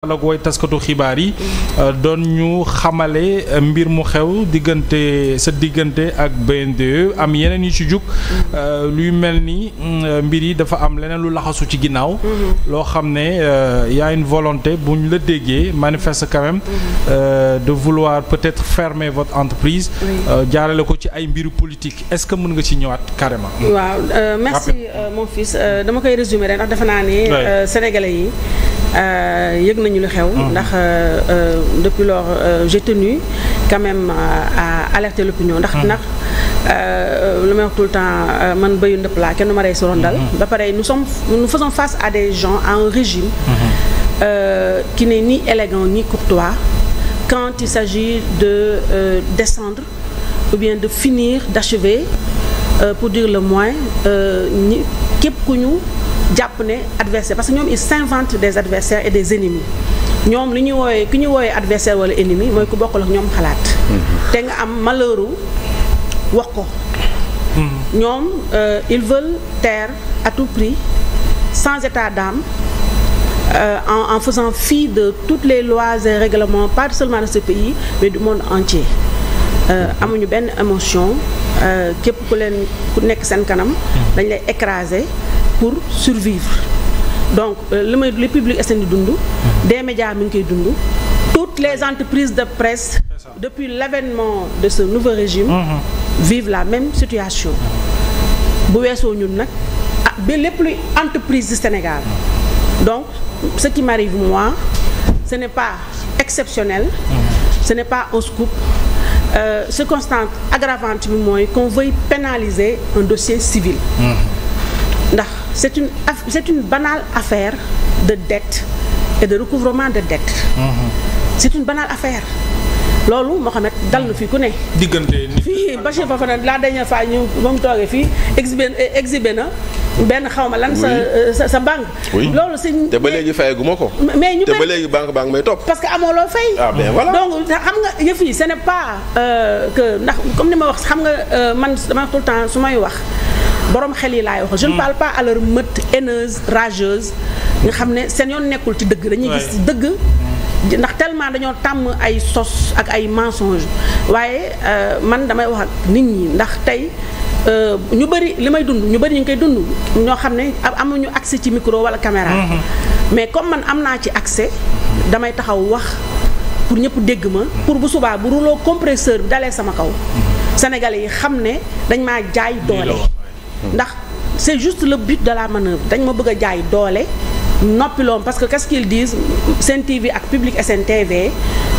ak way taskatu xibaar yi doon ñu xamale mbir mu xew diggante sa diggante ak BNDE am yeneen yu ci jug luy mel ni mbir yi dafa am leneen lu laxasu ci ginnaaw loo xam ne y a une volonté bu ñu la déggee manifeste quand même de vouloir peut-être fermer votre entreprise jaarale ko ci ay mbiru politique est-ce que mën nga ci ñëwaat carrément. waaw merci mon fils dama koy résumer rek ndax defe naa ne sénégalais yi yëg nañu lu xew ndax depuis lors j'ai tenu quand même à alerter l'opinion ndax lu may wax tout le temps man bëyu ndëpp laa kenn du ma rey si rondal ba pare nous faisons face à des gens, à un régime qui n'est ni élégant ni courtois quand il s'agit de descendre ou bien de finir, d'achever pour dire le moins ñi képp ku ñu jàpp ne adversaire parce que ñoom ils s'inventent des adversaires et des ennemis ñoom li ñuy wooyee ki ñuy wooyee adversaire wala ennemi mooy ku bokkul ak ñoom xalaat te nga am malheuru wax ko ñoom ils veulent taire à tout prix sans état d'âme en faisant fi de toutes les lois et règlements pas seulement de ce pays mais du monde entier amuñu benn émotion képp ku nekk seen kanam dañ lay écraser pour survivre donc li public SN di dund des médias mi ngi koy dund toutes les entreprises de presse depuis l'avènement de ce nouveau régime vivent la même situation bu weesoo ñun nag ba lépp luy entreprise du Sénégal donc ce qui m'arrive moi ce n'est pas exceptionnel ce n'est pas un scoop circonstance aggravante bi mooy qu'on veuille pénaliser un dossier civil ndax c'est une banale affaire de dette et de recouvrement de dette c'est une banale affaire loolu Mohamed dal na fii ku ne fii Bachir Fofana la dernière fois ñu ba mu toogee fii exhibé na benn xawma lan sa banque loolu c'est te ba léegi fayaguma ko mais ñu te ba léegi banque may topp parce que amoo loo fay ben voilà donc xam nga yëf yi ce n'est pas que ndax comme ni ma wax xam nga man dama tout le temps su may wax borom xel yi laay wax je ne parle pas à leur meute haineuse rageuse nga xam ne seen yoon nekkul ci dëgg dañuy gis dëgg ndax tellement dañoo tàmm ay sos ak ay mensonges waaye man damay wax ak nit ñi ndax tey ñu bëri li may dund ñu bëri ñu ngi koy dund ñoo xam ne amuñu accès ci micro wala caméra mais comme man am naa ci accès damay taxaw wax pour ñëpp dégg ma pour bu subaa bu rouleau compresseur bi dalee sama kaw sénégalais yi xam ne dañ maa jaay doole ndax c'est juste le but de la manœuvre dañ ma bëgg a jaay doole noppiloom parce que qu'est-ce qu'ils disent Sen TV ak Public SN TV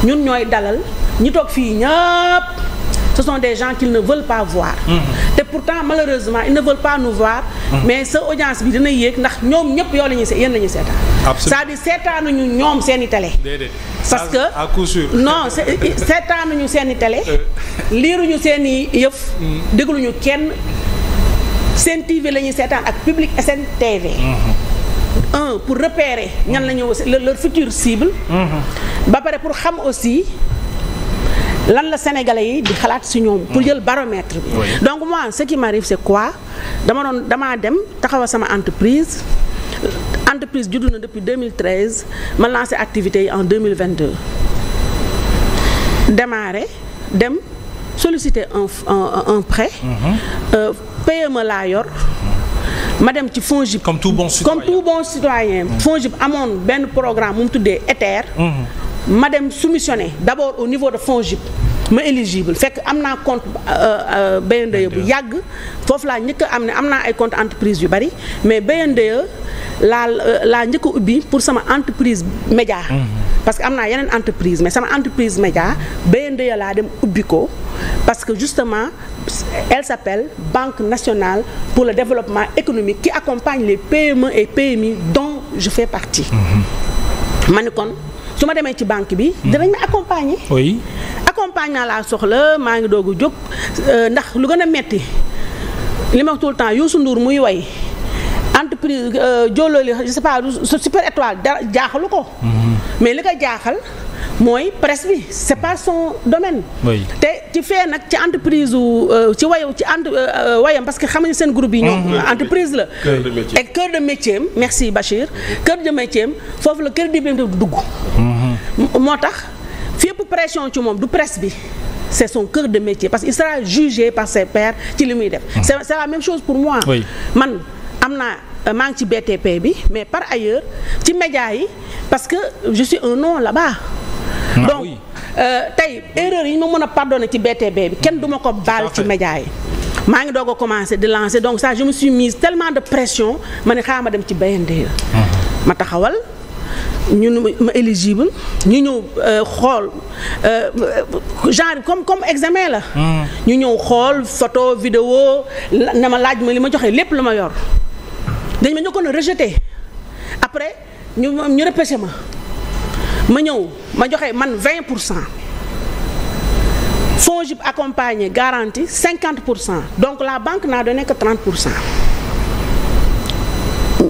ñun ñooy dalal ñi toog fii ñëpp ce sont des gens qu'ils ne veulent pas voir te pourtant malheureusement ils ne veulent pas nous voir mais sa audience bi dina yéeg ndax ñoom ñëpp yow la ñuy yéen la ñuy seetaan c'est-à-dire seetaanuñu ñoom seeni télé parce que à coup sûr non seetaanuñu seeni télé liiruñu seeni yëf dégluñu kenn Sen TV la ñuy seetaan ak Public SN TV pour repérer ñan la ñu leur future cible ba pare pour xam aussi lan la sénégalais yi di xalaat ci ñoom pour jël baromètre bi donc moi ce qui m'arrive c'est quoi damaa dem taxawal sama entreprise juddu na depuis 2013 ma lancé activités yi en 2022 démarré dem solliciter un prêt PME laa yor ma dem ci FONGIP comme tout bon citoyen FONGIP amoon benn programme mu tuddee ETER ma dem soumissionner d'abord au niveau de FONGIP ma éligible fekk am naa compte BNDE bu yàgg foofu laa njëkk am ne am naa ay compte entreprise yu bari mais BNDE laa njëkk a ubbi pour sama entreprise média parce que am naa yeneen entreprise mais sama entreprise média BNDE laa dem ubbi ko parce que justement elle s'appelle Banque nationale pour le développement économique qui accompagne les PME et PMI dont je fais partie ma ne kon su ma demee ci banque bi dinañ ma accompagner accompagnement laa soxla maa ngi doog a jóg ndax lu gën a metti li ma wax tout le temps Youssou Ndour muy way entreprise jollooli je sais pas Super Étoile dara jaaxalu ko mais li ko jaaxal mooy presse bi c'est pas son domaine te ci fee nag ci entreprise ci wayam parce que xam nga seen groupe yi ñoom entreprise la et cœur de métier am merci Bachir cœur de métier am foofu la crédibilité du dugg moo tax fépp pression ci moom du presse bi c'est son cœur de métier parce qu'il sera jugé par ses pairs ci li muy def c'est la même chose pour moi man am naa maa ngi ci BTP bi mais par ailleurs ci média yi parce que je suis un nom là-bas donc tey erreur yi ma mën a pardonner ci BTP bi kenn du ma ko baal ci média yi maa ngi doog a commencer di lancer donc ça je me suis mise tellement de pression ma ne xaaral ma dem ci BND ma taxawal ñun ma éligible ñu ñëw xool genre comme examen la ñu ñëw xool photo vidéo na ma laaj ma li ma joxe lépp la ma yor dañ ma ñëkkoon a rejeté après ñu repêché ma ñëw ma joxe man 20% FONGIP accompagné garantie 50% donc la banque n'a donné que 30%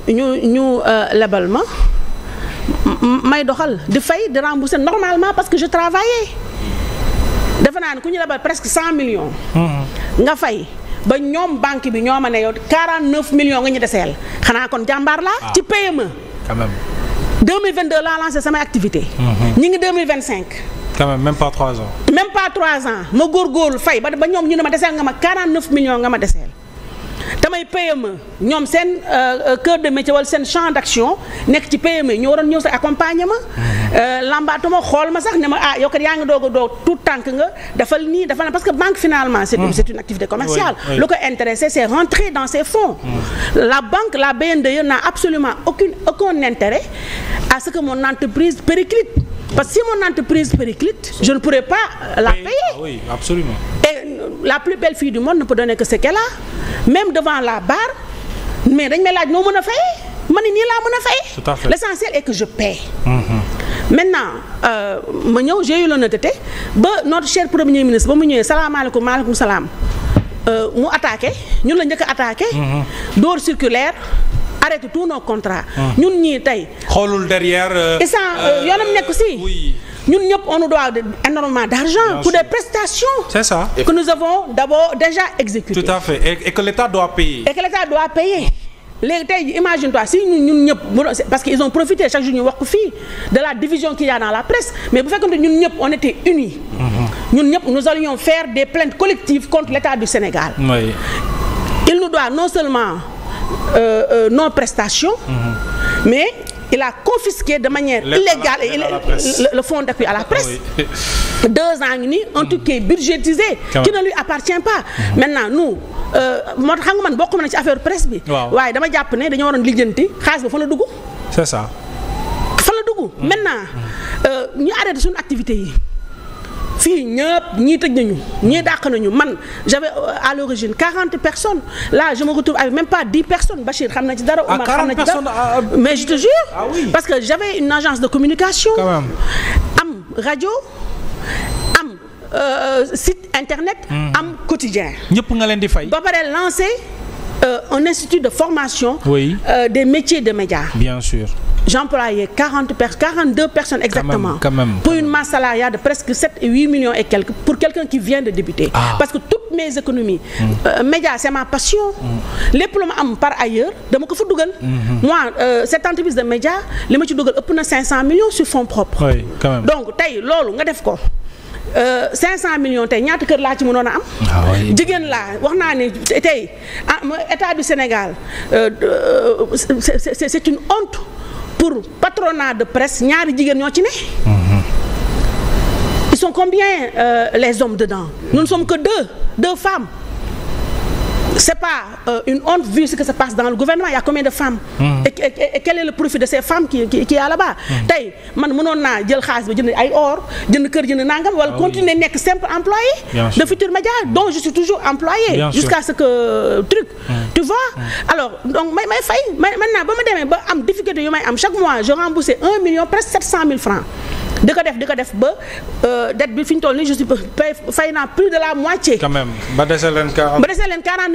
ñu lebal ma may doxal di fay di rembourser normalement parce que je travaillais defe naa ne ku ñu lebal presque 100 millions nga fay ba ñoom banque bi ñoo ma ne yow 49 millions nga ñu deseel xanaa kon jàmbaar laa ci PME quand même 2022 laa lancé samay activité ñi ngi 2025 quand même pas 3 ans même pas 3 ans ma góorgóorlu fay ba ñoom ñu ne ma deseel nga ma 49 millions nga ma deseel damay PME ñoom seen cœur de métier wala seen champ d'action nekk ci PME ñu waroon ñëw sa accompagnement lambaatuma xool ma sax ne ma yow kat yaa ngi doog a doog tout tànk nga dafal nii dafa na parce que banque finalement c'est une activité commerciale lu ko intéressé c'est rentrer dans ses fonds la banque la BNDE n'a absolument aucun intérêt à ce que mon entreprise périclite parce que si mon entreprise périclite je ne pourrais pas la payer oui absolument et la plus belle fille du monde ne peut donner que ce qu'elle a même devant la barre mais dañ may laaj noo mën a fay ma ni nii laa mën a fay l'essentiel est que je paie maintenant ma ñëw j'ai eu l'honnêteté ba notre cher premier ministre ba mu ñëwee salaamaaleykum maaleykum salaam mu attaqué ñun la njëkk a attaqué door circulaire arrêté tous nos contrats ñun ñii tey xoolul derrière yoonam nekk si ñun ñëpp on nous doit énormément d'argent pour des prestations c'est ça que nous avons d'abord déjà exécutées tout à fait et que l'État doit payer léegi tey imagine-toi si ñun ñëpp parce que ils ont profité chaque jour ñu wax ko fii de la division qu'il y a dans la presse mais bu fekkante ñun ñëpp on était unis ñun ñëpp nous allions faire des plaintes collectives contre l'État du Sénégal il nous doit non seulement nos prestations mais il a confisqué de manière illégale le fonds d'appui à la presse 2 ans ngi nii un truc qui est budgétisé qui ne lui appartient pas maintenant nous moo tax xam nga man bokk na ci affaire presse bi waaye dama jàpp ne dañoo waroon lijjanti xaalis ba fa la dugg c'est ça fa la dugg maintenant ñu arrêté suñu activité yi fii ñëpp ñii tëj nañu ñii dàq nañu man j'avais à l'origine 40 personnes là je me retrouve avec même pas 10 personnes Bachir xam na ci dara Omar xam na ci dara mais je te jure parce que j'avais une agence de communication am rajo am site internet am quotidien ñëpp nga leen di fay ba pare lancer un institut de formation des métiers de médias bien sûr j'employais 42 personnes exactement quand même. Pour une masse salariale de presque 7 et 8 millions et quelques pour quelqu'un qui vient de débuter parce que toutes mes économies médias c'est ma passion lépp lu ma am par ailleurs dama ko fa dugal moi cette entreprise de médias li ma ci dugal ëpp na 500 millions sur fonds propres quand même. donc tey loolu nga def ko 500 millions tey ñaata kër laa ci mënoon a am jigéen laa wax naa ne tey état du Sénégal c'est une honte pour patronat de presse ñaari jigéen ñoo ci ne ils sont combien les hommes dedans nous ne sommes que deux femmes c'est pas une honte vu ce que se passe dans le gouvernement il y a combien de femmes et quel est le profit de ces femmes qui y a là-bas tey man mënoon naa jël xaalis ba jënd ay or jënd kër jënd nangam wala continuer nekk simple employé de Futurs Médias dont je suis toujours employé jusqu'à ce que truc tu vois alors donc may fay maintenant ba ma demee ba am difficulté yu may am chaque mois je remboursais 1 million presque 700 000 francs di ko def ba dette bi fi ñu toll nii je suis fay naa plus de la moitié quand même ba dese leen 40